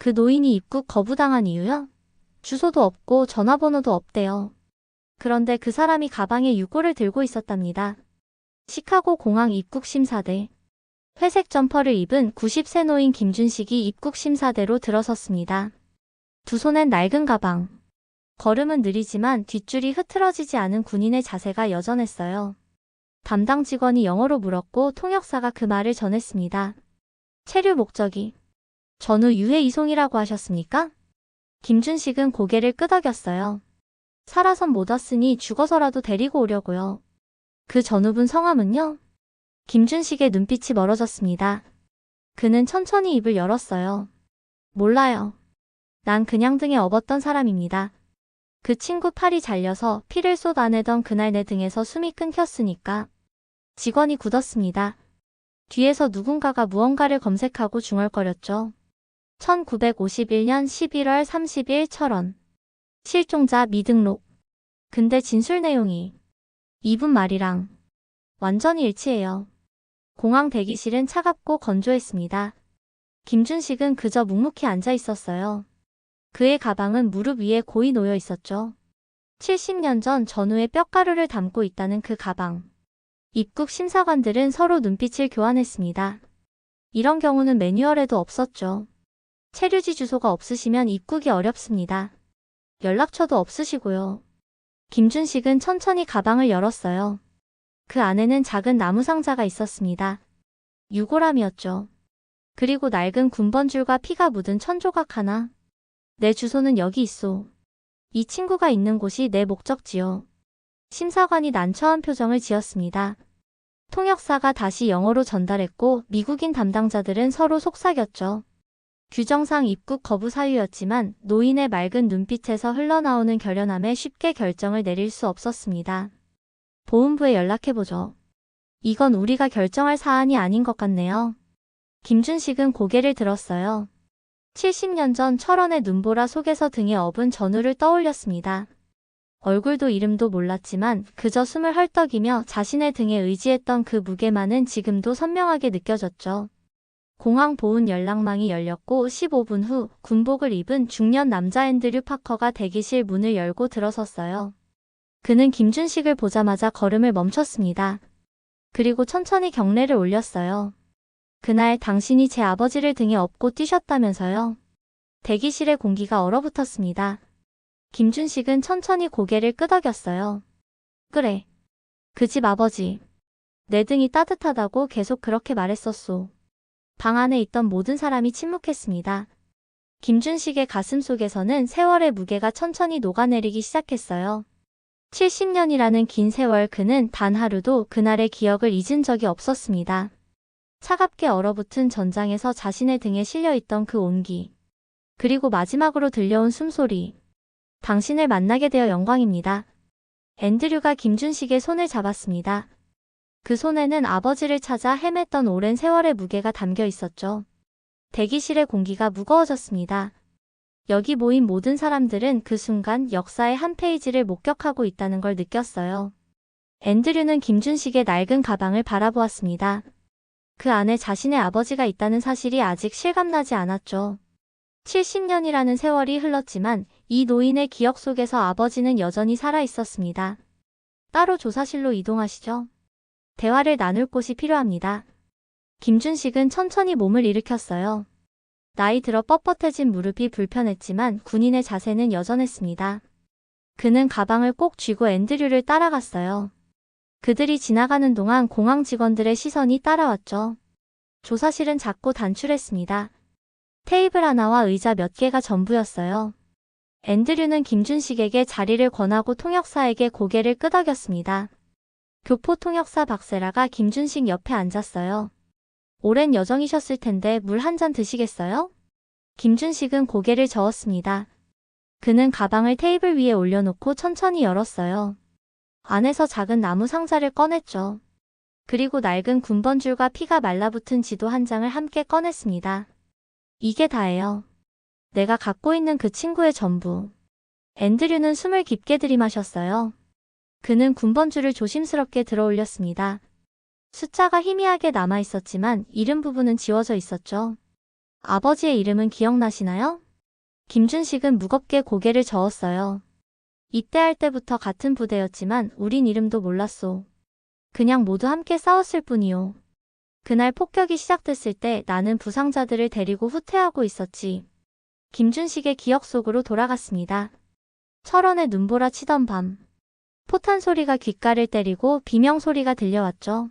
그 노인이 입국 거부당한 이유요? 주소도 없고 전화번호도 없대요. 그런데 그 사람이 가방에 유골을 들고 있었답니다. 시카고 공항 입국심사대. 회색 점퍼를 입은 90세 노인 김준식이 입국심사대로 들어섰습니다. 두 손엔 낡은 가방. 걸음은 느리지만 뒷줄이 흐트러지지 않은 군인의 자세가 여전했어요. 담당 직원이 영어로 물었고 통역사가 그 말을 전했습니다. 체류 목적이 전후 유해 이송이라고 하셨습니까? 김준식은 고개를 끄덕였어요. 살아선 못 왔으니 죽어서라도 데리고 오려고요. 그 전후분 성함은요? 김준식의 눈빛이 멀어졌습니다. 그는 천천히 입을 열었어요. 몰라요. 난 그냥 등에 업었던 사람입니다. 그 친구 팔이 잘려서 피를 쏟아내던 그날 내 등에서 숨이 끊겼으니까. 직원이 굳었습니다. 뒤에서 누군가가 무언가를 검색하고 중얼거렸죠. 1951년 11월 30일 철원. 실종자 미등록. 근데 진술 내용이 이분 말이랑 완전히 일치해요. 공항 대기실은 차갑고 건조했습니다. 김준식은 그저 묵묵히 앉아 있었어요. 그의 가방은 무릎 위에 고이 놓여 있었죠. 70년 전 전후의 뼈가루를 담고 있다는 그 가방. 입국 심사관들은 서로 눈빛을 교환했습니다. 이런 경우는 매뉴얼에도 없었죠. 체류지 주소가 없으시면 입국이 어렵습니다. 연락처도 없으시고요. 김준식은 천천히 가방을 열었어요. 그 안에는 작은 나무 상자가 있었습니다. 유골함이었죠. 그리고 낡은 군번줄과 피가 묻은 천조각 하나. 내 주소는 여기 있소. 이 친구가 있는 곳이 내 목적지요. 심사관이 난처한 표정을 지었습니다. 통역사가 다시 영어로 전달했고 미국인 담당자들은 서로 속삭였죠. 규정상 입국 거부 사유였지만 노인의 맑은 눈빛에서 흘러나오는 결연함에 쉽게 결정을 내릴 수 없었습니다. 보훈부에 연락해보죠. 이건 우리가 결정할 사안이 아닌 것 같네요. 김준식은 고개를 들었어요. 70년 전 철원의 눈보라 속에서 등에 업은 전우를 떠올렸습니다. 얼굴도 이름도 몰랐지만 그저 숨을 헐떡이며 자신의 등에 의지했던 그 무게만은 지금도 선명하게 느껴졌죠. 공항 보훈 연락망이 열렸고 15분 후 군복을 입은 중년 남자 앤드류 파커가 대기실 문을 열고 들어섰어요. 그는 김준식을 보자마자 걸음을 멈췄습니다. 그리고 천천히 경례를 올렸어요. 그날 당신이 제 아버지를 등에 업고 뛰셨다면서요. 대기실의 공기가 얼어붙었습니다. 김준식은 천천히 고개를 끄덕였어요. 그래. 그 집 아버지. 내 등이 따뜻하다고 계속 그렇게 말했었소. 방 안에 있던 모든 사람이 침묵했습니다. 김준식의 가슴 속에서는 세월의 무게가 천천히 녹아내리기 시작했어요. 70년이라는 긴 세월 그는 단 하루도 그날의 기억을 잊은 적이 없었습니다. 차갑게 얼어붙은 전장에서 자신의 등에 실려있던 그 온기. 그리고 마지막으로 들려온 숨소리. 당신을 만나게 되어 영광입니다. 앤드류가 김준식의 손을 잡았습니다. 그 손에는 아버지를 찾아 헤맸던 오랜 세월의 무게가 담겨 있었죠. 대기실의 공기가 무거워졌습니다. 여기 모인 모든 사람들은 그 순간 역사의 한 페이지를 목격하고 있다는 걸 느꼈어요. 앤드류는 김준식의 낡은 가방을 바라보았습니다. 그 안에 자신의 아버지가 있다는 사실이 아직 실감나지 않았죠. 70년이라는 세월이 흘렀지만 이 노인의 기억 속에서 아버지는 여전히 살아있었습니다. 따로 조사실로 이동하시죠. 대화를 나눌 곳이 필요합니다. 김준식은 천천히 몸을 일으켰어요. 나이 들어 뻣뻣해진 무릎이 불편했지만 군인의 자세는 여전했습니다. 그는 가방을 꼭 쥐고 앤드류를 따라갔어요. 그들이 지나가는 동안 공항 직원들의 시선이 따라왔죠. 조사실은 작고 단출했습니다. 테이블 하나와 의자 몇 개가 전부였어요. 앤드류는 김준식에게 자리를 권하고 통역사에게 고개를 끄덕였습니다. 교포 통역사 박세라가 김준식 옆에 앉았어요. 오랜 여정이셨을 텐데 물 한 잔 드시겠어요? 김준식은 고개를 저었습니다. 그는 가방을 테이블 위에 올려놓고 천천히 열었어요. 안에서 작은 나무 상자를 꺼냈죠. 그리고 낡은 군번줄과 피가 말라붙은 지도 한 장을 함께 꺼냈습니다. 이게 다예요. 내가 갖고 있는 그 친구의 전부. 앤드류는 숨을 깊게 들이마셨어요. 그는 군번줄을 조심스럽게 들어 올렸습니다. 숫자가 희미하게 남아있었지만 이름 부분은 지워져 있었죠. 아버지의 이름은 기억나시나요? 김준식은 무겁게 고개를 저었어요. 입대할 때부터 같은 부대였지만 우린 이름도 몰랐소. 그냥 모두 함께 싸웠을 뿐이요. 그날 폭격이 시작됐을 때 나는 부상자들을 데리고 후퇴하고 있었지. 김준식의 기억 속으로 돌아갔습니다. 철원의 눈보라 치던 밤. 포탄 소리가 귓가를 때리고 비명 소리가 들려왔죠.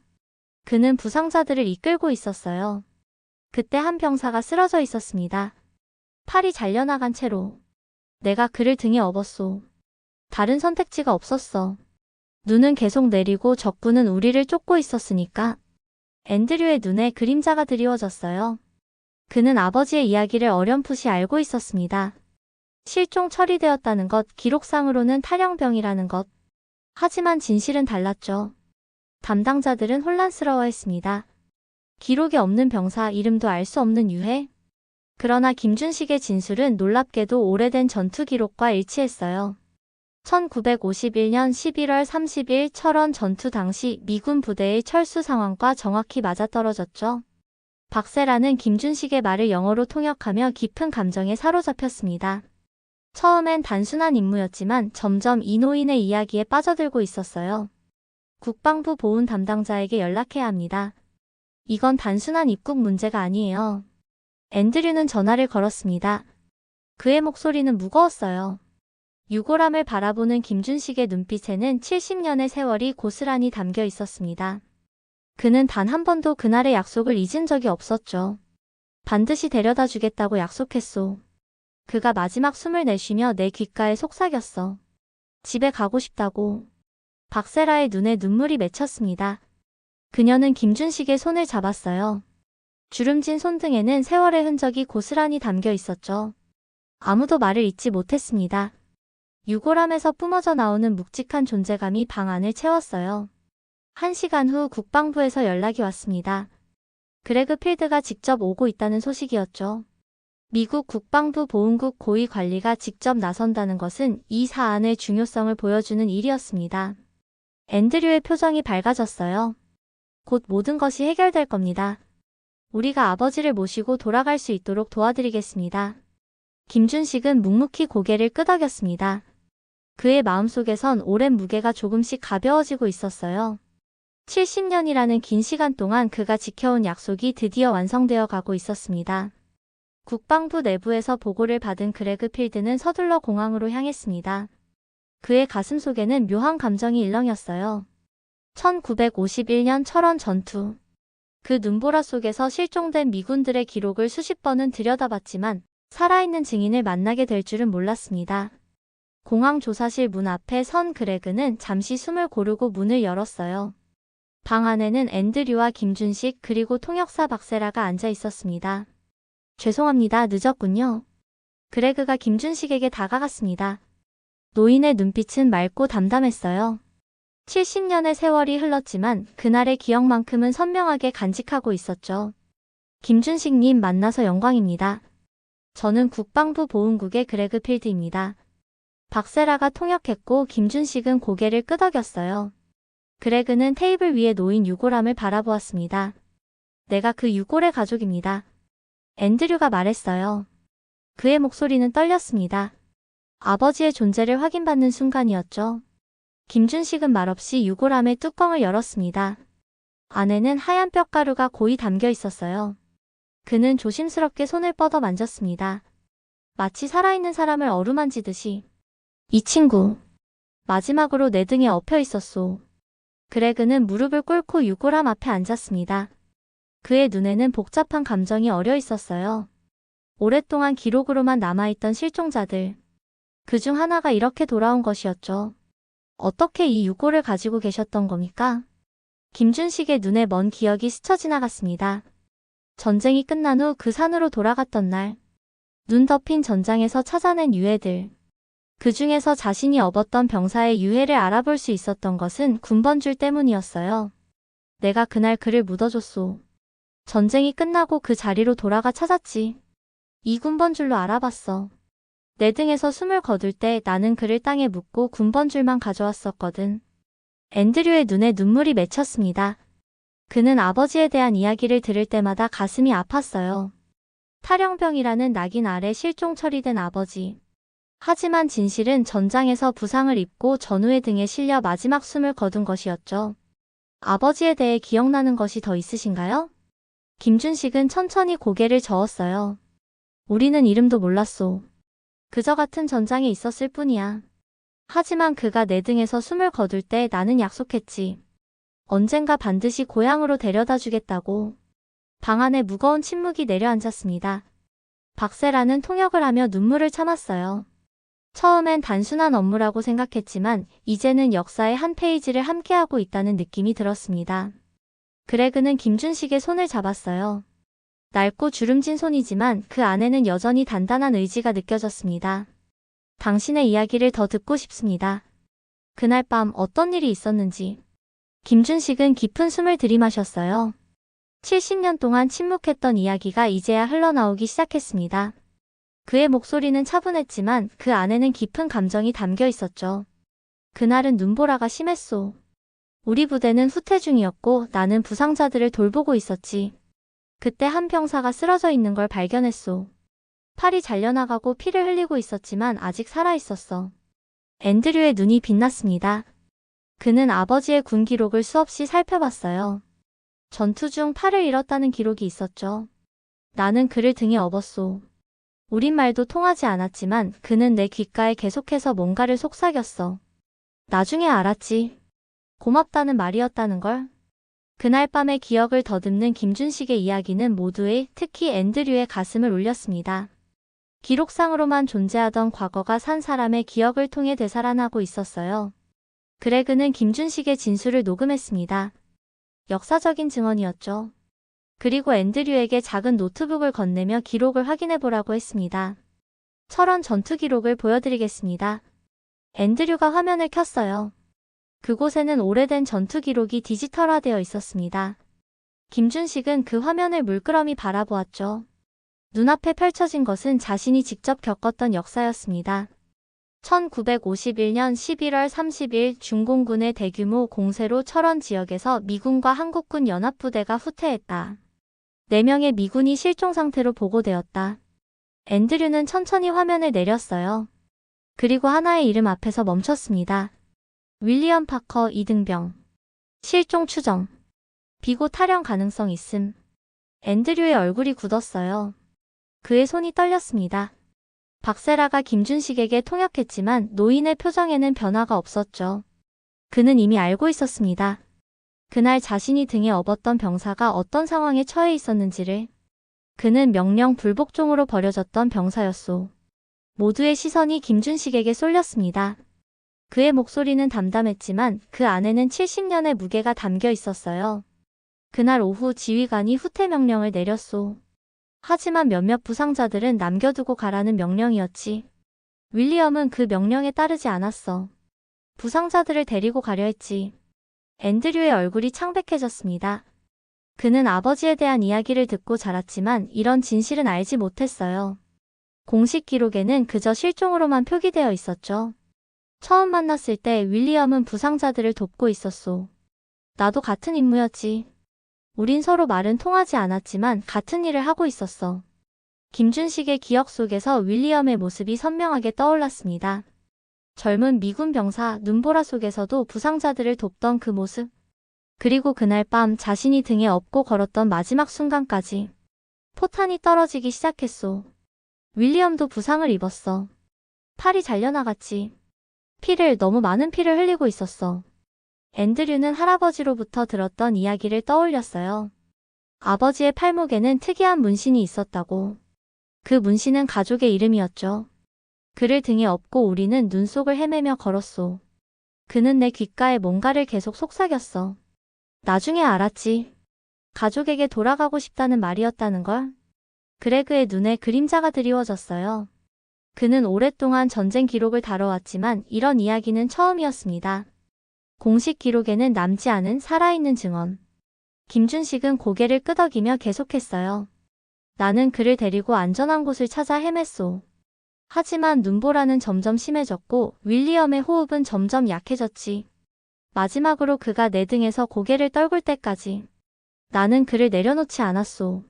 그는 부상자들을 이끌고 있었어요. 그때 한 병사가 쓰러져 있었습니다. 팔이 잘려나간 채로. 내가 그를 등에 업었소. 다른 선택지가 없었어. 눈은 계속 내리고 적군은 우리를 쫓고 있었으니까. 앤드류의 눈에 그림자가 드리워졌어요. 그는 아버지의 이야기를 어렴풋이 알고 있었습니다. 실종 처리되었다는 것, 기록상으로는 탈영병이라는 것. 하지만 진실은 달랐죠. 담당자들은 혼란스러워했습니다. 기록이 없는 병사, 이름도 알 수 없는 유해. 그러나 김준식의 진술은 놀랍게도 오래된 전투 기록과 일치했어요. 1951년 11월 30일 철원 전투 당시 미군 부대의 철수 상황과 정확히 맞아떨어졌죠. 박세라는 김준식의 말을 영어로 통역하며 깊은 감정에 사로잡혔습니다. 처음엔 단순한 임무였지만 점점 이노인의 이야기에 빠져들고 있었어요. 국방부 보훈 담당자에게 연락해야 합니다. 이건 단순한 입국 문제가 아니에요. 앤드류는 전화를 걸었습니다. 그의 목소리는 무거웠어요. 유골함을 바라보는 김준식의 눈빛에는 70년의 세월이 고스란히 담겨 있었습니다. 그는 단 한 번도 그날의 약속을 잊은 적이 없었죠. 반드시 데려다 주겠다고 약속했소. 그가 마지막 숨을 내쉬며 내 귓가에 속삭였어. 집에 가고 싶다고. 박세라의 눈에 눈물이 맺혔습니다. 그녀는 김준식의 손을 잡았어요. 주름진 손등에는 세월의 흔적이 고스란히 담겨 있었죠. 아무도 말을 잇지 못했습니다. 유골함에서 뿜어져 나오는 묵직한 존재감이 방 안을 채웠어요. 1시간 후 국방부에서 연락이 왔습니다. 그레그 필드가 직접 오고 있다는 소식이었죠. 미국 국방부 보훈국 고위 관리가 직접 나선다는 것은 이 사안의 중요성을 보여주는 일이었습니다. 앤드류의 표정이 밝아졌어요. 곧 모든 것이 해결될 겁니다. 우리가 아버지를 모시고 돌아갈 수 있도록 도와드리겠습니다. 김준식은 묵묵히 고개를 끄덕였습니다. 그의 마음속에선 오랜 무게가 조금씩 가벼워지고 있었어요. 70년이라는 긴 시간 동안 그가 지켜온 약속이 드디어 완성되어 가고 있었습니다. 국방부 내부에서 보고를 받은 그레그 필드는 서둘러 공항으로 향했습니다. 그의 가슴 속에는 묘한 감정이 일렁였어요. 1951년 철원 전투. 그 눈보라 속에서 실종된 미군들의 기록을 수십 번은 들여다봤지만 살아있는 증인을 만나게 될 줄은 몰랐습니다. 공항 조사실 문 앞에 선 그레그는 잠시 숨을 고르고 문을 열었어요. 방 안에는 앤드류와 김준식 그리고 통역사 박세라가 앉아 있었습니다. 죄송합니다. 늦었군요. 그레그가 김준식에게 다가갔습니다. 노인의 눈빛은 맑고 담담했어요. 70년의 세월이 흘렀지만 그날의 기억만큼은 선명하게 간직하고 있었죠. 김준식님 만나서 영광입니다. 저는 국방부 보훈국의 그레그 필드입니다. 박세라가 통역했고 김준식은 고개를 끄덕였어요. 그레그는 테이블 위에 놓인 유골함을 바라보았습니다. 내가 그 유골의 가족입니다. 앤드류가 말했어요. 그의 목소리는 떨렸습니다. 아버지의 존재를 확인받는 순간이었죠. 김준식은 말없이 유골함의 뚜껑을 열었습니다. 안에는 하얀 뼈가루가 고이 담겨 있었어요. 그는 조심스럽게 손을 뻗어 만졌습니다. 마치 살아있는 사람을 어루만지듯이. 이 친구. 마지막으로 내 등에 엎여 있었소. 그레그는 무릎을 꿇고 유골함 앞에 앉았습니다. 그의 눈에는 복잡한 감정이 어려 있었어요. 오랫동안 기록으로만 남아있던 실종자들. 그중 하나가 이렇게 돌아온 것이었죠. 어떻게 이 유골을 가지고 계셨던 겁니까? 김준식의 눈에 먼 기억이 스쳐 지나갔습니다. 전쟁이 끝난 후 그 산으로 돌아갔던 날. 눈 덮인 전장에서 찾아낸 유해들. 그 중에서 자신이 업었던 병사의 유해를 알아볼 수 있었던 것은 군번줄 때문이었어요. 내가 그날 그를 묻어줬소. 전쟁이 끝나고 그 자리로 돌아가 찾았지. 이 군번줄로 알아봤어. 내 등에서 숨을 거둘 때 나는 그를 땅에 묻고 군번줄만 가져왔었거든. 앤드류의 눈에 눈물이 맺혔습니다. 그는 아버지에 대한 이야기를 들을 때마다 가슴이 아팠어요. 탈영병이라는 낙인 아래 실종 처리된 아버지. 하지만 진실은 전장에서 부상을 입고 전우의 등에 실려 마지막 숨을 거둔 것이었죠. 아버지에 대해 기억나는 것이 더 있으신가요? 김준식은 천천히 고개를 저었어요. 우리는 이름도 몰랐소. 그저 같은 전장에 있었을 뿐이야. 하지만 그가 내 등에서 숨을 거둘 때 나는 약속했지. 언젠가 반드시 고향으로 데려다 주겠다고. 방 안에 무거운 침묵이 내려앉았습니다. 박세라는 통역을 하며 눈물을 참았어요. 처음엔 단순한 업무라고 생각했지만 이제는 역사의 한 페이지를 함께하고 있다는 느낌이 들었습니다. 그레그는 김준식의 손을 잡았어요. 낡고 주름진 손이지만 그 안에는 여전히 단단한 의지가 느껴졌습니다. 당신의 이야기를 더 듣고 싶습니다. 그날 밤 어떤 일이 있었는지. 김준식은 깊은 숨을 들이마셨어요. 70년 동안 침묵했던 이야기가 이제야 흘러나오기 시작했습니다. 그의 목소리는 차분했지만 그 안에는 깊은 감정이 담겨 있었죠. 그날은 눈보라가 심했소. 우리 부대는 후퇴 중이었고 나는 부상자들을 돌보고 있었지. 그때 한 병사가 쓰러져 있는 걸 발견했소. 팔이 잘려나가고 피를 흘리고 있었지만 아직 살아있었어. 앤드류의 눈이 빛났습니다. 그는 아버지의 군 기록을 수없이 살펴봤어요. 전투 중 팔을 잃었다는 기록이 있었죠. 나는 그를 등에 업었소. 우린말도 통하지 않았지만 그는 내 귓가에 계속해서 뭔가를 속삭였어. 나중에 알았지. 고맙다는 말이었다는 걸. 그날 밤의 기억을 더듬는 김준식의 이야기는 모두의, 특히 앤드류의 가슴을 울렸습니다. 기록상으로만 존재하던 과거가 산 사람의 기억을 통해 되살아나고 있었어요. 그레그는 김준식의 진술을 녹음했습니다. 역사적인 증언이었죠. 그리고 앤드류에게 작은 노트북을 건네며 기록을 확인해보라고 했습니다. 철원 전투 기록을 보여드리겠습니다. 앤드류가 화면을 켰어요. 그곳에는 오래된 전투 기록이 디지털화되어 있었습니다. 김준식은 그 화면을 물끄러미 바라보았죠. 눈앞에 펼쳐진 것은 자신이 직접 겪었던 역사였습니다. 1951년 11월 30일 중공군의 대규모 공세로 철원 지역에서 미군과 한국군 연합부대가 후퇴했다. 4명의 미군이 실종 상태로 보고되었다. 앤드류는 천천히 화면을 내렸어요. 그리고 하나의 이름 앞에서 멈췄습니다. 윌리엄 파커 이등병. 실종 추정. 비고 탈영 가능성 있음. 앤드류의 얼굴이 굳었어요. 그의 손이 떨렸습니다. 박세라가 김준식에게 통역했지만 노인의 표정에는 변화가 없었죠. 그는 이미 알고 있었습니다. 그날 자신이 등에 업었던 병사가 어떤 상황에 처해 있었는지를. 그는 명령 불복종으로 버려졌던 병사였소. 모두의 시선이 김준식에게 쏠렸습니다. 그의 목소리는 담담했지만 그 안에는 70년의 무게가 담겨 있었어요. 그날 오후 지휘관이 후퇴 명령을 내렸소. 하지만 몇몇 부상자들은 남겨두고 가라는 명령이었지. 윌리엄은 그 명령에 따르지 않았어. 부상자들을 데리고 가려 했지. 앤드류의 얼굴이 창백해졌습니다. 그는 아버지에 대한 이야기를 듣고 자랐지만 이런 진실은 알지 못했어요. 공식 기록에는 그저 실종으로만 표기되어 있었죠. 처음 만났을 때 윌리엄은 부상자들을 돕고 있었소. 나도 같은 임무였지. 우린 서로 말은 통하지 않았지만 같은 일을 하고 있었어. 김준식의 기억 속에서 윌리엄의 모습이 선명하게 떠올랐습니다. 젊은 미군 병사 눈보라 속에서도 부상자들을 돕던 그 모습. 그리고 그날 밤 자신이 등에 업고 걸었던 마지막 순간까지. 포탄이 떨어지기 시작했소. 윌리엄도 부상을 입었어. 팔이 잘려나갔지. 너무 많은 피를 흘리고 있었어. 앤드류는 할아버지로부터 들었던 이야기를 떠올렸어요. 아버지의 팔목에는 특이한 문신이 있었다고. 그 문신은 가족의 이름이었죠. 그를 등에 업고 우리는 눈 속을 헤매며 걸었소. 그는 내 귓가에 뭔가를 계속 속삭였어. 나중에 알았지. 가족에게 돌아가고 싶다는 말이었다는 걸. 그레그의 눈에 그림자가 드리워졌어요. 그는 오랫동안 전쟁 기록을 다뤄왔지만 이런 이야기는 처음이었습니다. 공식 기록에는 남지 않은 살아있는 증언. 김준식은 고개를 끄덕이며 계속했어요. 나는 그를 데리고 안전한 곳을 찾아 헤맸소. 하지만 눈보라는 점점 심해졌고 윌리엄의 호흡은 점점 약해졌지. 마지막으로 그가 내 등에서 고개를 떨굴 때까지. 나는 그를 내려놓지 않았소.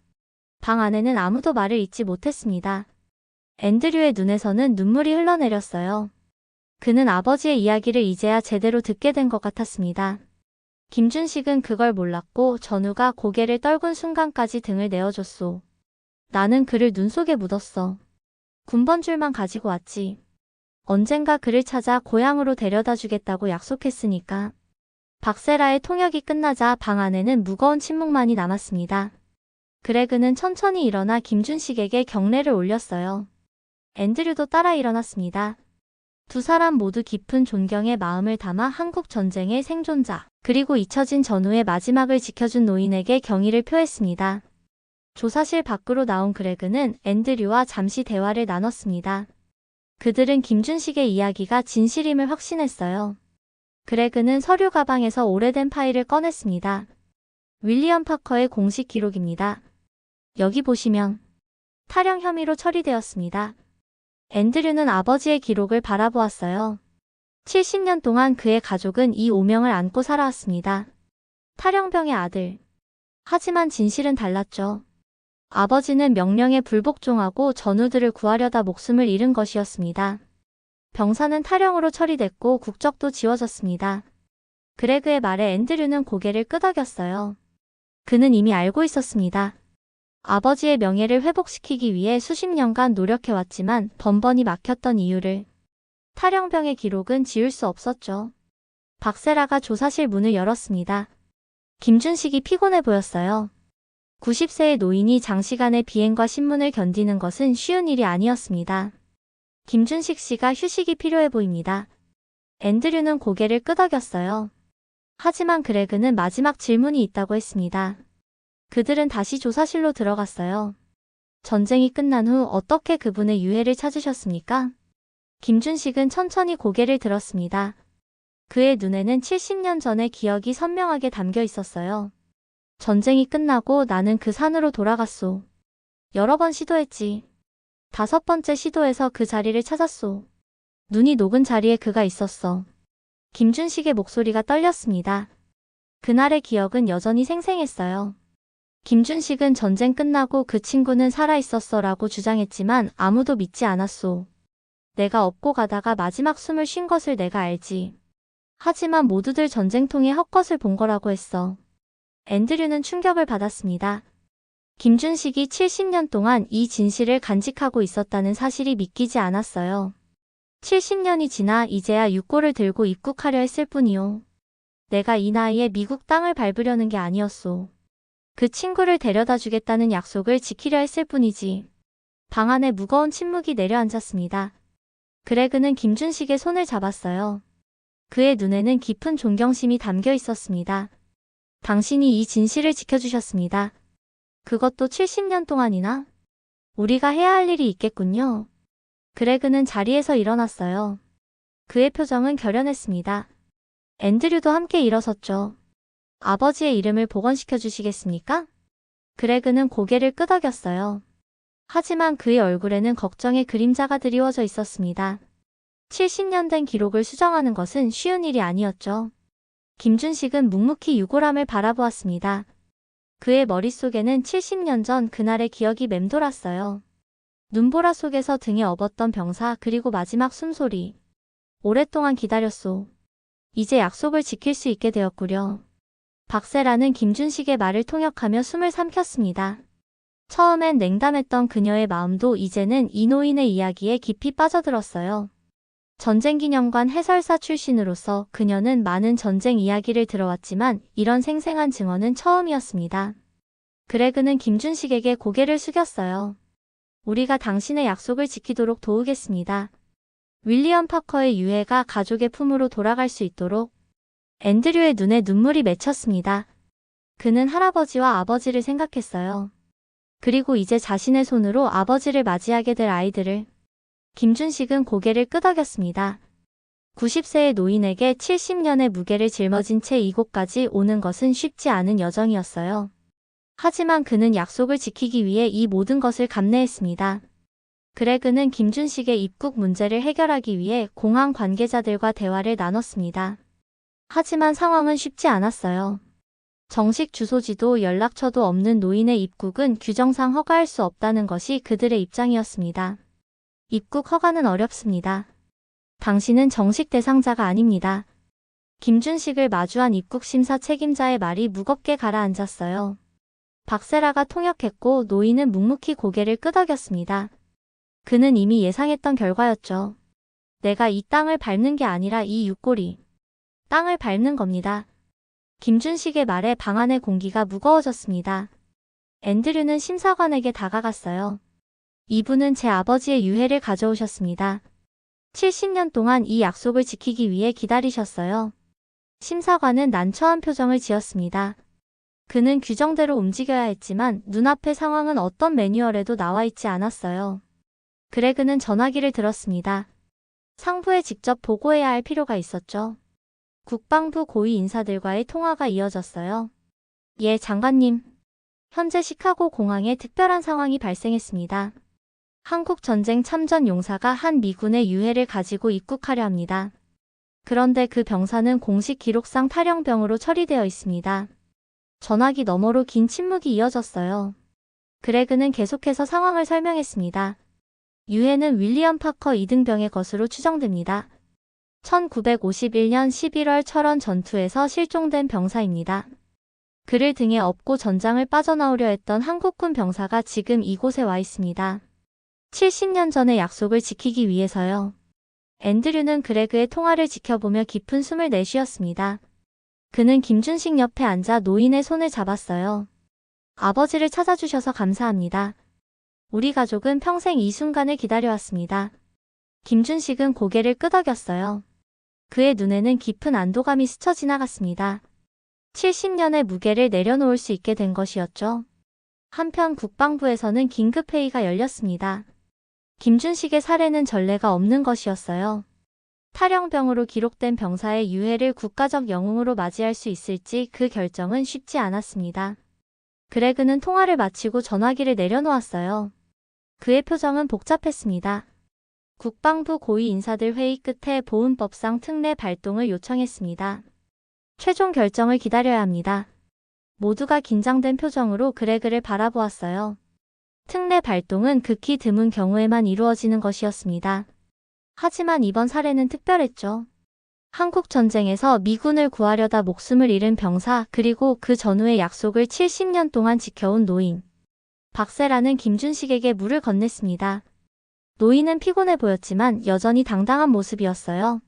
방 안에는 아무도 말을 잇지 못했습니다. 앤드류의 눈에서는 눈물이 흘러내렸어요. 그는 아버지의 이야기를 이제야 제대로 듣게 된 것 같았습니다. 김준식은 그걸 몰랐고 전우가 고개를 떨군 순간까지 등을 내어줬소. 나는 그를 눈 속에 묻었어. 군번줄만 가지고 왔지. 언젠가 그를 찾아 고향으로 데려다 주겠다고 약속했으니까. 박세라의 통역이 끝나자 방 안에는 무거운 침묵만이 남았습니다. 그레그는 천천히 일어나 김준식에게 경례를 올렸어요. 앤드류도 따라 일어났습니다. 두 사람 모두 깊은 존경의 마음을 담아 한국 전쟁의 생존자, 그리고 잊혀진 전우의 마지막을 지켜준 노인에게 경의를 표했습니다. 조사실 밖으로 나온 그레그는 앤드류와 잠시 대화를 나눴습니다. 그들은 김준식의 이야기가 진실임을 확신했어요. 그레그는 서류 가방에서 오래된 파일을 꺼냈습니다. 윌리엄 파커의 공식 기록입니다. 여기 보시면 탈영 혐의로 처리되었습니다. 앤드류는 아버지의 기록을 바라보았어요. 70년 동안 그의 가족은 이 오명을 안고 살아왔습니다. 탈영병의 아들. 하지만 진실은 달랐죠. 아버지는 명령에 불복종하고 전우들을 구하려다 목숨을 잃은 것이었습니다. 병사는 탈영으로 처리됐고 국적도 지워졌습니다. 그레그의 말에 앤드류는 고개를 끄덕였어요. 그는 이미 알고 있었습니다. 아버지의 명예를 회복시키기 위해 수십 년간 노력해왔지만 번번이 막혔던 이유를. 탈영병의 기록은 지울 수 없었죠. 박세라가 조사실 문을 열었습니다. 김준식이 피곤해 보였어요. 90세의 노인이 장시간의 비행과 신문을 견디는 것은 쉬운 일이 아니었습니다. 김준식 씨가 휴식이 필요해 보입니다. 앤드류는 고개를 끄덕였어요. 하지만 그레그는 마지막 질문이 있다고 했습니다. 그들은 다시 조사실로 들어갔어요. 전쟁이 끝난 후 어떻게 그분의 유해를 찾으셨습니까? 김준식은 천천히 고개를 들었습니다. 그의 눈에는 70년 전의 기억이 선명하게 담겨 있었어요. 전쟁이 끝나고 나는 그 산으로 돌아갔소. 여러 번 시도했지. 5번째 시도에서 그 자리를 찾았소. 눈이 녹은 자리에 그가 있었어. 김준식의 목소리가 떨렸습니다. 그날의 기억은 여전히 생생했어요. 김준식은 전쟁 끝나고 그 친구는 살아있었어 라고 주장했지만 아무도 믿지 않았소. 내가 업고 가다가 마지막 숨을 쉰 것을 내가 알지. 하지만 모두들 전쟁통에 헛것을 본 거라고 했어. 앤드류는 충격을 받았습니다. 김준식이 70년 동안 이 진실을 간직하고 있었다는 사실이 믿기지 않았어요. 70년이 지나 이제야 육고를 들고 입국하려 했을 뿐이요. 내가 이 나이에 미국 땅을 밟으려는 게 아니었소. 그 친구를 데려다 주겠다는 약속을 지키려 했을 뿐이지. 방 안에 무거운 침묵이 내려앉았습니다. 그레그는 김준식의 손을 잡았어요. 그의 눈에는 깊은 존경심이 담겨 있었습니다. 당신이 이 진실을 지켜주셨습니다. 그것도 70년 동안이나? 우리가 해야 할 일이 있겠군요. 그레그는 자리에서 일어났어요. 그의 표정은 결연했습니다. 앤드류도 함께 일어섰죠. 아버지의 이름을 복원시켜 주시겠습니까? 그레그는 고개를 끄덕였어요. 하지만 그의 얼굴에는 걱정의 그림자가 드리워져 있었습니다. 70년 된 기록을 수정하는 것은 쉬운 일이 아니었죠. 김준식은 묵묵히 유골함을 바라보았습니다. 그의 머릿속에는 70년 전 그날의 기억이 맴돌았어요. 눈보라 속에서 등에 업었던 병사 그리고 마지막 숨소리. 오랫동안 기다렸소. 이제 약속을 지킬 수 있게 되었구려. 박세라는 김준식의 말을 통역하며 숨을 삼켰습니다. 처음엔 냉담했던 그녀의 마음도 이제는 이 노인의 이야기에 깊이 빠져들었어요. 전쟁기념관 해설사 출신으로서 그녀는 많은 전쟁 이야기를 들어왔지만 이런 생생한 증언은 처음이었습니다. 그레그는 김준식에게 고개를 숙였어요. 우리가 당신의 약속을 지키도록 도우겠습니다. 윌리엄 파커의 유해가 가족의 품으로 돌아갈 수 있도록. 앤드류의 눈에 눈물이 맺혔습니다. 그는 할아버지와 아버지를 생각했어요. 그리고 이제 자신의 손으로 아버지를 맞이하게 될 아이들을. 김준식은 고개를 끄덕였습니다. 90세의 노인에게 70년의 무게를 짊어진 채 이곳까지 오는 것은 쉽지 않은 여정이었어요. 하지만 그는 약속을 지키기 위해 이 모든 것을 감내했습니다. 그레그는 김준식의 입국 문제를 해결하기 위해 공항 관계자들과 대화를 나눴습니다. 하지만 상황은 쉽지 않았어요. 정식 주소지도 연락처도 없는 노인의 입국은 규정상 허가할 수 없다는 것이 그들의 입장이었습니다. 입국 허가는 어렵습니다. 당신은 정식 대상자가 아닙니다. 김준식을 마주한 입국심사 책임자의 말이 무겁게 가라앉았어요. 박세라가 통역했고 노인은 묵묵히 고개를 끄덕였습니다. 그는 이미 예상했던 결과였죠. 내가 이 땅을 밟는 게 아니라 이 육골이 땅을 밟는 겁니다. 김준식의 말에 방 안의 공기가 무거워졌습니다. 앤드류는 심사관에게 다가갔어요. 이분은 제 아버지의 유해를 가져오셨습니다. 70년 동안 이 약속을 지키기 위해 기다리셨어요. 심사관은 난처한 표정을 지었습니다. 그는 규정대로 움직여야 했지만 눈앞의 상황은 어떤 매뉴얼에도 나와 있지 않았어요. 그레그는 전화기를 들었습니다. 상부에 직접 보고해야 할 필요가 있었죠. 국방부 고위 인사들과의 통화가 이어졌어요. 예, 장관님. 현재 시카고 공항에 특별한 상황이 발생했습니다. 한국 전쟁 참전 용사가 한 미군의 유해를 가지고 입국하려 합니다. 그런데 그 병사는 공식 기록상 탈영병으로 처리되어 있습니다. 전화기 너머로 긴 침묵이 이어졌어요. 그레그는 계속해서 상황을 설명했습니다. 유해는 윌리엄 파커 2등병의 것으로 추정됩니다. 1951년 11월 철원 전투에서 실종된 병사입니다. 그를 등에 업고 전장을 빠져나오려 했던 한국군 병사가 지금 이곳에 와 있습니다. 70년 전의 약속을 지키기 위해서요. 앤드류는 그레그의 통화를 지켜보며 깊은 숨을 내쉬었습니다. 그는 김준식 옆에 앉아 노인의 손을 잡았어요. 아버지를 찾아주셔서 감사합니다. 우리 가족은 평생 이 순간을 기다려왔습니다. 김준식은 고개를 끄덕였어요. 그의 눈에는 깊은 안도감이 스쳐 지나갔습니다. 70년의 무게를 내려놓을 수 있게 된 것이었죠. 한편 국방부에서는 긴급회의가 열렸습니다. 김준식의 사례는 전례가 없는 것이었어요. 탈영병으로 기록된 병사의 유해를 국가적 영웅으로 맞이할 수 있을지 그 결정은 쉽지 않았습니다. 그레그는 통화를 마치고 전화기를 내려놓았어요. 그의 표정은 복잡했습니다. 국방부 고위 인사들 회의 끝에 보훈법상 특례 발동을 요청했습니다. 최종 결정을 기다려야 합니다. 모두가 긴장된 표정으로 그레그를 바라보았어요. 특례 발동은 극히 드문 경우에만 이루어지는 것이었습니다. 하지만 이번 사례는 특별했죠. 한국 전쟁에서 미군을 구하려다 목숨을 잃은 병사 그리고 그 전후의 약속을 70년 동안 지켜온 노인. 박세라는 김준식에게 물을 건넸습니다. 노인은 피곤해 보였지만 여전히 당당한 모습이었어요.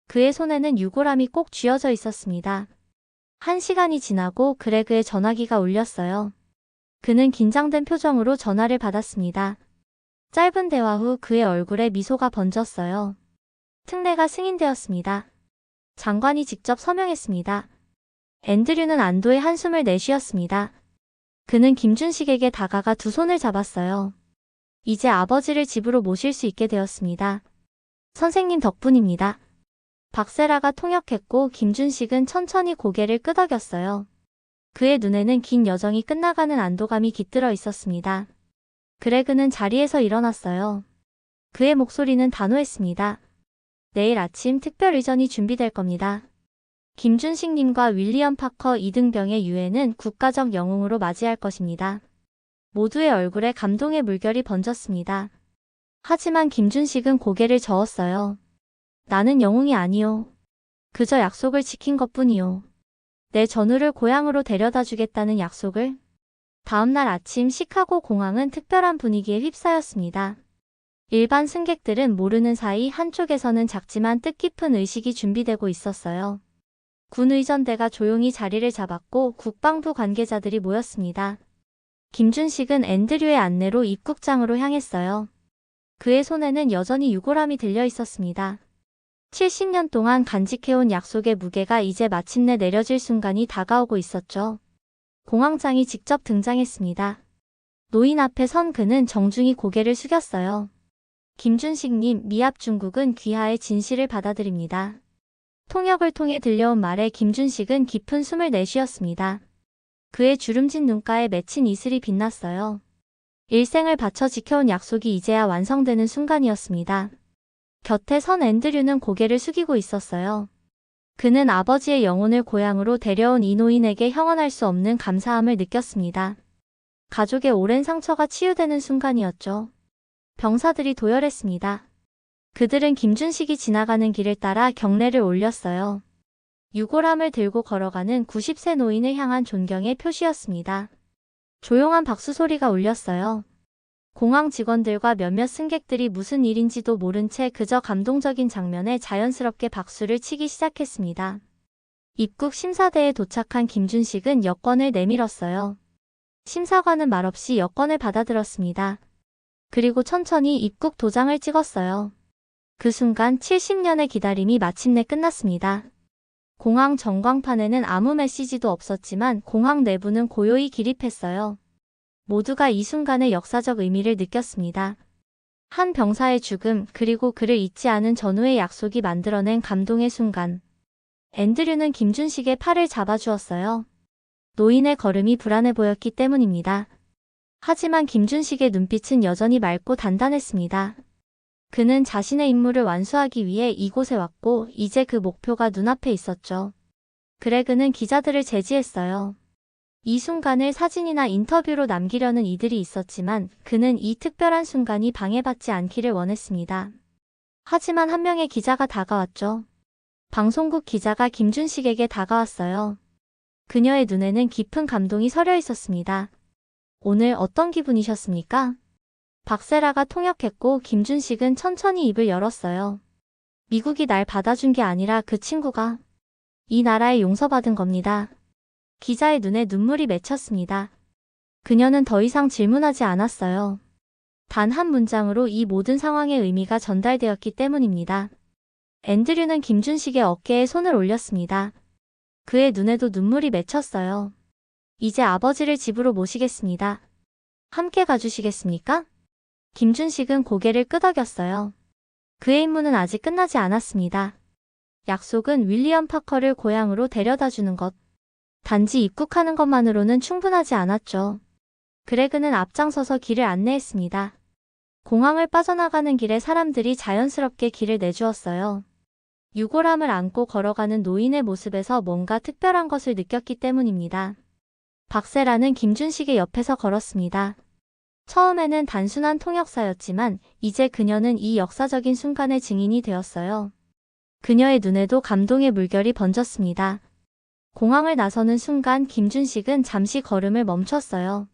그의 손에는 유골함이 꼭 쥐어져 있었습니다. 1시간이 지나고 그레그의 전화기가 울렸어요. 그는 긴장된 표정으로 전화를 받았습니다. 짧은 대화 후 그의 얼굴에 미소가 번졌어요. 특례가 승인되었습니다. 장관이 직접 서명했습니다. 앤드류는 안도의 한숨을 내쉬었습니다. 그는 김준식에게 다가가 두 손을 잡았어요. 이제 아버지를 집으로 모실 수 있게 되었습니다. 선생님 덕분입니다. 박세라가 통역했고 김준식은 천천히 고개를 끄덕였어요. 그의 눈에는 긴 여정이 끝나가는 안도감이 깃들어 있었습니다. 그레그는 자리에서 일어났어요. 그의 목소리는 단호했습니다. 내일 아침 특별 의전이 준비될 겁니다. 김준식님과 윌리엄 파커 2등병의 유해는 국가적 영웅으로 맞이할 것입니다. 모두의 얼굴에 감동의 물결이 번졌습니다. 하지만 김준식은 고개를 저었어요. 나는 영웅이 아니요. 그저 약속을 지킨 것뿐이요. 내 전우를 고향으로 데려다 주겠다는 약속을. 다음 날 아침 시카고 공항은 특별한 분위기에 휩싸였습니다. 일반 승객들은 모르는 사이 한쪽에서는 작지만 뜻깊은 의식이 준비되고 있었어요. 군 의전대가 조용히 자리를 잡았고 국방부 관계자들이 모였습니다. 김준식은 앤드류의 안내로 입국장으로 향했어요. 그의 손에는 여전히 유골함이 들려 있었습니다. 70년 동안 간직해온 약속의 무게가 이제 마침내 내려질 순간이 다가오고 있었죠. 공황장이 직접 등장했습니다. 노인 앞에 선 그는 정중히 고개를 숙였어요. 김준식님, 미합 중국은 귀하의 진실을 받아들입니다. 통역을 통해 들려온 말에 김준식은 깊은 숨을 내쉬었습니다. 그의 주름진 눈가에 맺힌 이슬이 빛났어요. 일생을 바쳐 지켜온 약속이 이제야 완성되는 순간이었습니다. 곁에 선 앤드류는 고개를 숙이고 있었어요. 그는 아버지의 영혼을 고향으로 데려온 이 노인에게 형언할 수 없는 감사함을 느꼈습니다. 가족의 오랜 상처가 치유되는 순간이었죠. 병사들이 도열했습니다. 그들은 김준식이 지나가는 길을 따라 경례를 올렸어요. 유골함을 들고 걸어가는 90세 노인을 향한 존경의 표시였습니다. 조용한 박수 소리가 울렸어요. 공항 직원들과 몇몇 승객들이 무슨 일인지도 모른 채 그저 감동적인 장면에 자연스럽게 박수를 치기 시작했습니다. 입국 심사대에 도착한 김준식은 여권을 내밀었어요. 심사관은 말없이 여권을 받아들었습니다. 그리고 천천히 입국 도장을 찍었어요. 그 순간 70년의 기다림이 마침내 끝났습니다. 공항 전광판에는 아무 메시지도 없었지만 공항 내부는 고요히 기립했어요. 모두가 이 순간의 역사적 의미를 느꼈습니다. 한 병사의 죽음, 그리고 그를 잊지 않은 전후의 약속이 만들어낸 감동의 순간. 앤드류는 김준식의 팔을 잡아주었어요. 노인의 걸음이 불안해 보였기 때문입니다. 하지만 김준식의 눈빛은 여전히 맑고 단단했습니다. 그는 자신의 임무를 완수하기 위해 이곳에 왔고 이제 그 목표가 눈앞에 있었죠. 그레그는 기자들을 제지했어요. 이 순간을 사진이나 인터뷰로 남기려는 이들이 있었지만 그는 이 특별한 순간이 방해받지 않기를 원했습니다. 하지만 한 명의 기자가 다가왔죠. 방송국 기자가 김준식에게 다가왔어요. 그녀의 눈에는 깊은 감동이 서려 있었습니다. 오늘 어떤 기분이셨습니까? 박세라가 통역했고 김준식은 천천히 입을 열었어요. 미국이 날 받아준 게 아니라 그 친구가 이 나라에 용서받은 겁니다. 기자의 눈에 눈물이 맺혔습니다. 그녀는 더 이상 질문하지 않았어요. 단 한 문장으로 이 모든 상황의 의미가 전달되었기 때문입니다. 앤드류는 김준식의 어깨에 손을 올렸습니다. 그의 눈에도 눈물이 맺혔어요. 이제 아버지를 집으로 모시겠습니다. 함께 가주시겠습니까? 김준식은 고개를 끄덕였어요. 그의 임무는 아직 끝나지 않았습니다. 약속은 윌리엄 파커를 고향으로 데려다주는 것. 단지 입국하는 것만으로는 충분하지 않았죠. 그레그는 앞장서서 길을 안내했습니다. 공항을 빠져나가는 길에 사람들이 자연스럽게 길을 내주었어요. 유골함을 안고 걸어가는 노인의 모습에서 뭔가 특별한 것을 느꼈기 때문입니다. 박세라는 김준식의 옆에서 걸었습니다. 처음에는 단순한 통역사였지만 이제 그녀는 이 역사적인 순간의 증인이 되었어요. 그녀의 눈에도 감동의 물결이 번졌습니다. 공항을 나서는 순간 김준식은 잠시 걸음을 멈췄어요.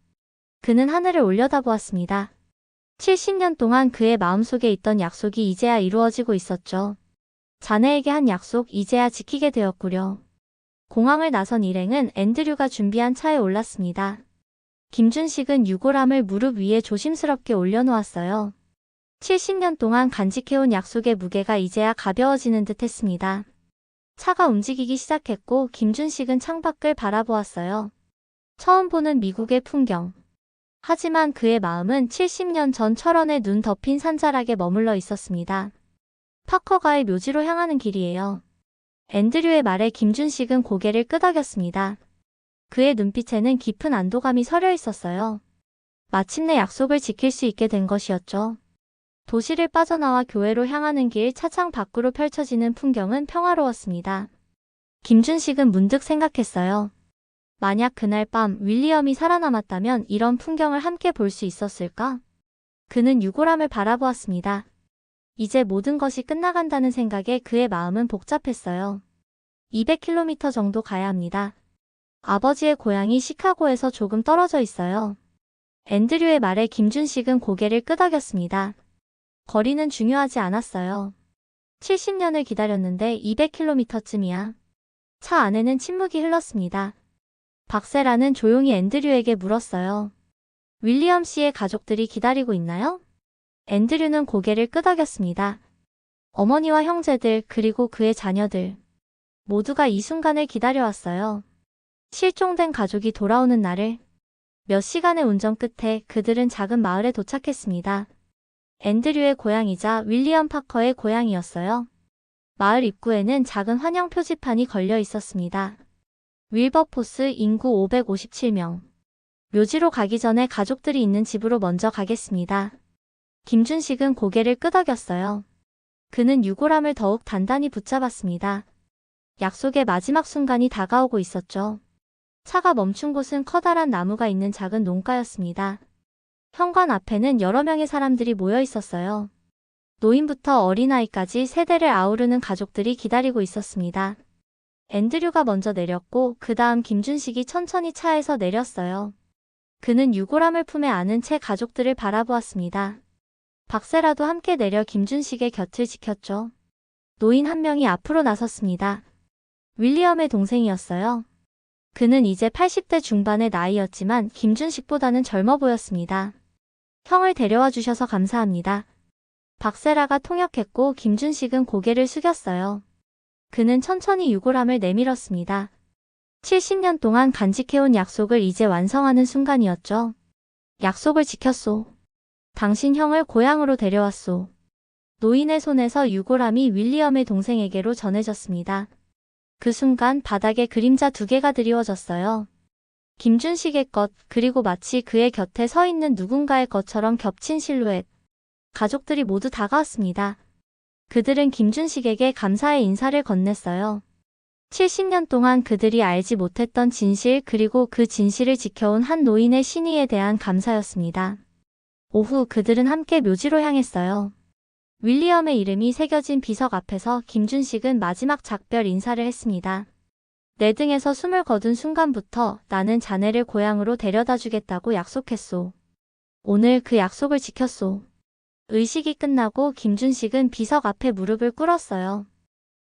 그는 하늘을 올려다보았습니다. 70년 동안 그의 마음속에 있던 약속이 이제야 이루어지고 있었죠. 자네에게 한 약속 이제야 지키게 되었구려. 공항을 나선 일행은 앤드류가 준비한 차에 올랐습니다. 김준식은 유골함을 무릎 위에 조심스럽게 올려놓았어요. 70년 동안 간직해온 약속의 무게가 이제야 가벼워지는 듯 했습니다. 차가 움직이기 시작했고 김준식은 창밖을 바라보았어요. 처음 보는 미국의 풍경. 하지만 그의 마음은 70년 전 철원의 눈 덮인 산자락에 머물러 있었습니다. 파커가의 묘지로 향하는 길이에요. 앤드류의 말에 김준식은 고개를 끄덕였습니다. 그의 눈빛에는 깊은 안도감이 서려 있었어요. 마침내 약속을 지킬 수 있게 된 것이었죠. 도시를 빠져나와 교회로 향하는 길 차창 밖으로 펼쳐지는 풍경은 평화로웠습니다. 김준식은 문득 생각했어요. 만약 그날 밤 윌리엄이 살아남았다면 이런 풍경을 함께 볼 수 있었을까? 그는 유골함을 바라보았습니다. 이제 모든 것이 끝나간다는 생각에 그의 마음은 복잡했어요. 200km 정도 가야 합니다. 아버지의 고향이 시카고에서 조금 떨어져 있어요. 앤드류의 말에 김준식은 고개를 끄덕였습니다. 거리는 중요하지 않았어요. 70년을 기다렸는데 200km쯤이야. 차 안에는 침묵이 흘렀습니다. 박세라는 조용히 앤드류에게 물었어요. 윌리엄 씨의 가족들이 기다리고 있나요? 앤드류는 고개를 끄덕였습니다. 어머니와 형제들 그리고 그의 자녀들. 모두가 이 순간을 기다려왔어요. 실종된 가족이 돌아오는 날을. 몇 시간의 운전 끝에 그들은 작은 마을에 도착했습니다. 앤드류의 고향이자 윌리엄 파커의 고향이었어요. 마을 입구에는 작은 환영 표지판이 걸려 있었습니다. 윌버포스 인구 557명. 묘지로 가기 전에 가족들이 있는 집으로 먼저 가겠습니다. 김준식은 고개를 끄덕였어요. 그는 유골함을 더욱 단단히 붙잡았습니다. 약속의 마지막 순간이 다가오고 있었죠. 차가 멈춘 곳은 커다란 나무가 있는 작은 농가였습니다. 현관 앞에는 여러 명의 사람들이 모여 있었어요. 노인부터 어린아이까지 세대를 아우르는 가족들이 기다리고 있었습니다. 앤드류가 먼저 내렸고 그 다음 김준식이 천천히 차에서 내렸어요. 그는 유골함을 품에 안은 채 가족들을 바라보았습니다. 박세라도 함께 내려 김준식의 곁을 지켰죠. 노인 한 명이 앞으로 나섰습니다. 윌리엄의 동생이었어요. 그는 이제 80대 중반의 나이였지만 김준식보다는 젊어 보였습니다. 형을 데려와 주셔서 감사합니다. 박세라가 통역했고 김준식은 고개를 숙였어요. 그는 천천히 유골함을 내밀었습니다. 70년 동안 간직해온 약속을 이제 완성하는 순간이었죠. 약속을 지켰소. 당신 형을 고향으로 데려왔소. 노인의 손에서 유골함이 윌리엄의 동생에게로 전해졌습니다. 그 순간 바닥에 그림자 2개가 드리워졌어요. 김준식의 것, 그리고 마치 그의 곁에 서 있는 누군가의 것처럼 겹친 실루엣. 가족들이 모두 다가왔습니다. 그들은 김준식에게 감사의 인사를 건넸어요. 70년 동안 그들이 알지 못했던 진실 그리고 그 진실을 지켜온 한 노인의 신의에 대한 감사였습니다. 오후 그들은 함께 묘지로 향했어요. 윌리엄의 이름이 새겨진 비석 앞에서 김준식은 마지막 작별 인사를 했습니다. 내 등에서 숨을 거둔 순간부터 나는 자네를 고향으로 데려다 주겠다고 약속했소. 오늘 그 약속을 지켰소. 의식이 끝나고 김준식은 비석 앞에 무릎을 꿇었어요.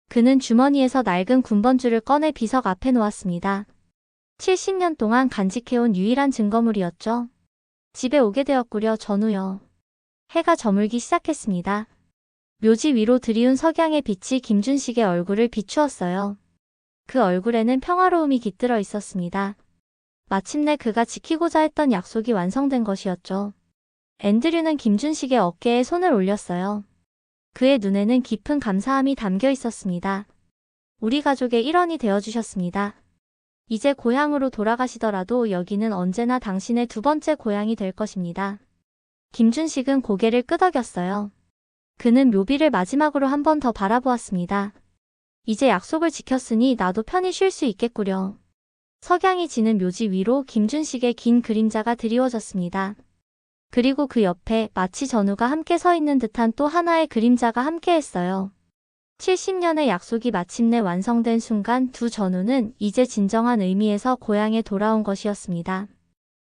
그는 주머니에서 낡은 군번줄을 꺼내 비석 앞에 놓았습니다. 70년 동안 간직해온 유일한 증거물이었죠. 집에 오게 되었구려 전우여. 해가 저물기 시작했습니다. 묘지 위로 들이운 석양의 빛이 김준식의 얼굴을 비추었어요. 그 얼굴에는 평화로움이 깃들어 있었습니다. 마침내 그가 지키고자 했던 약속이 완성된 것이었죠. 앤드류는 김준식의 어깨에 손을 올렸어요. 그의 눈에는 깊은 감사함이 담겨 있었습니다. 우리 가족의 일원이 되어주셨습니다. 이제 고향으로 돌아가시더라도 여기는 언제나 당신의 2번째 고향이 될 것입니다. 김준식은 고개를 끄덕였어요. 그는 묘비를 마지막으로 한 번 더 바라보았습니다. 이제 약속을 지켰으니 나도 편히 쉴 수 있겠구려. 석양이 지는 묘지 위로 김준식의 긴 그림자가 드리워졌습니다. 그리고 그 옆에 마치 전우가 함께 서 있는 듯한 또 하나의 그림자가 함께했어요. 70년의 약속이 마침내 완성된 순간 두 전우는 이제 진정한 의미에서 고향에 돌아온 것이었습니다.